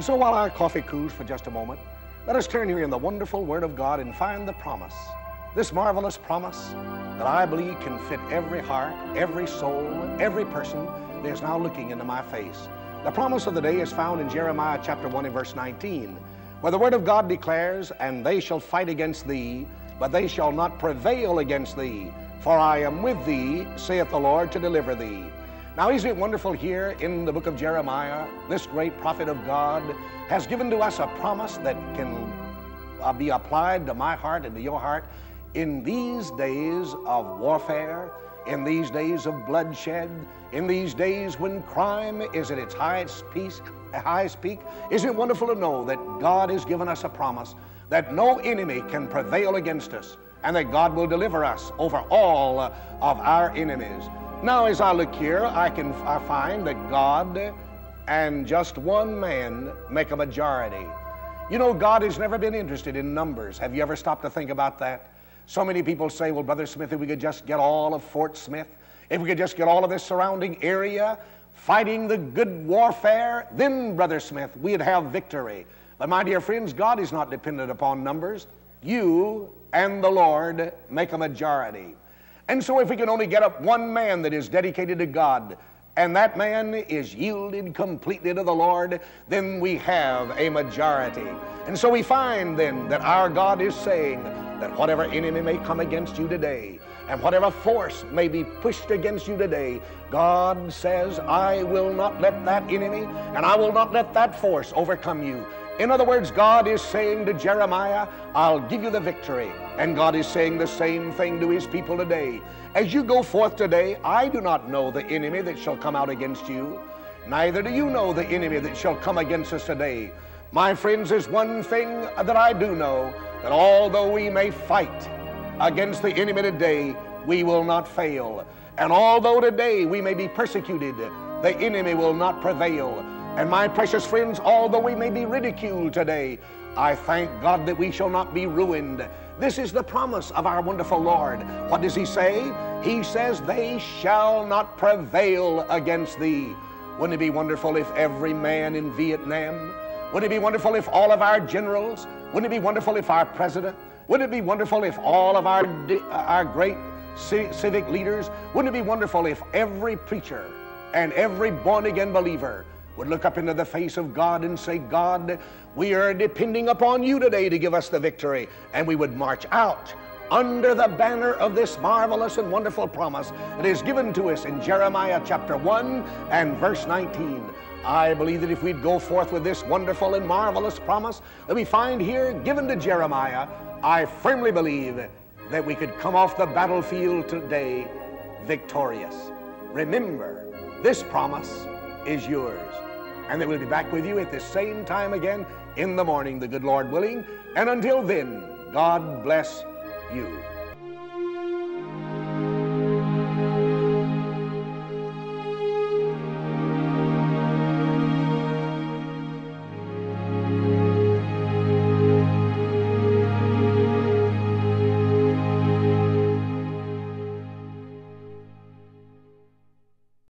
so while our coffee cools for just a moment, let us turn here in the wonderful Word of God and find the promise, this marvelous promise that I believe can fit every heart, every soul, every person that is now looking into my face. The promise of the day is found in Jeremiah chapter 1 and verse 19, where the Word of God declares, "And they shall fight against thee, but they shall not prevail against thee. For I am with thee, saith the Lord, to deliver thee." Now, isn't it wonderful here in the book of Jeremiah, this great prophet of God has given to us a promise that can be applied to my heart and to your heart in these days of warfare, in these days of bloodshed, in these days when crime is at its highest peak. Isn't it wonderful to know that God has given us a promise that no enemy can prevail against us, and that God will deliver us over all of our enemies? Now, as I look here, I find that God and just one man make a majority. You know, God has never been interested in numbers. Have you ever stopped to think about that? So many people say, well, Brother Smith, if we could just get all of Fort Smith, if we could just get all of this surrounding area fighting the good warfare, then, Brother Smith, we'd have victory. But my dear friends, God is not dependent upon numbers. You and the Lord make a majority. And so if we can only get up one man that is dedicated to God, and that man is yielded completely to the Lord, then we have a majority. And so we find then that our God is saying that whatever enemy may come against you today, and whatever force may be pushed against you today, God says, I will not let that enemy and I will not let that force overcome you. In other words, God is saying to Jeremiah, I'll give you the victory. And God is saying the same thing to his people today. As you go forth today, I do not know the enemy that shall come out against you. Neither do you know the enemy that shall come against us today. My friends, there's one thing that I do know, that although we may fight against the enemy today, we will not fail. And although today we may be persecuted, the enemy will not prevail. And my precious friends, although we may be ridiculed today, I thank God that we shall not be ruined. This is the promise of our wonderful Lord. What does he say? He says, they shall not prevail against thee. Wouldn't it be wonderful if every man in Vietnam, wouldn't it be wonderful if all of our generals, wouldn't it be wonderful if our president, wouldn't it be wonderful if all of our great civic leaders, wouldn't it be wonderful if every preacher and every born-again believer would look up into the face of God and say, God, we are depending upon you today to give us the victory. And we would march out under the banner of this marvelous and wonderful promise that is given to us in Jeremiah chapter 1 and verse 19. I believe that if we'd go forth with this wonderful and marvelous promise that we find here given to Jeremiah, I firmly believe that we could come off the battlefield today victorious. Remember, this promise is yours. And that we'll be back with you at the same time again in the morning, the good Lord willing. And until then, God bless you.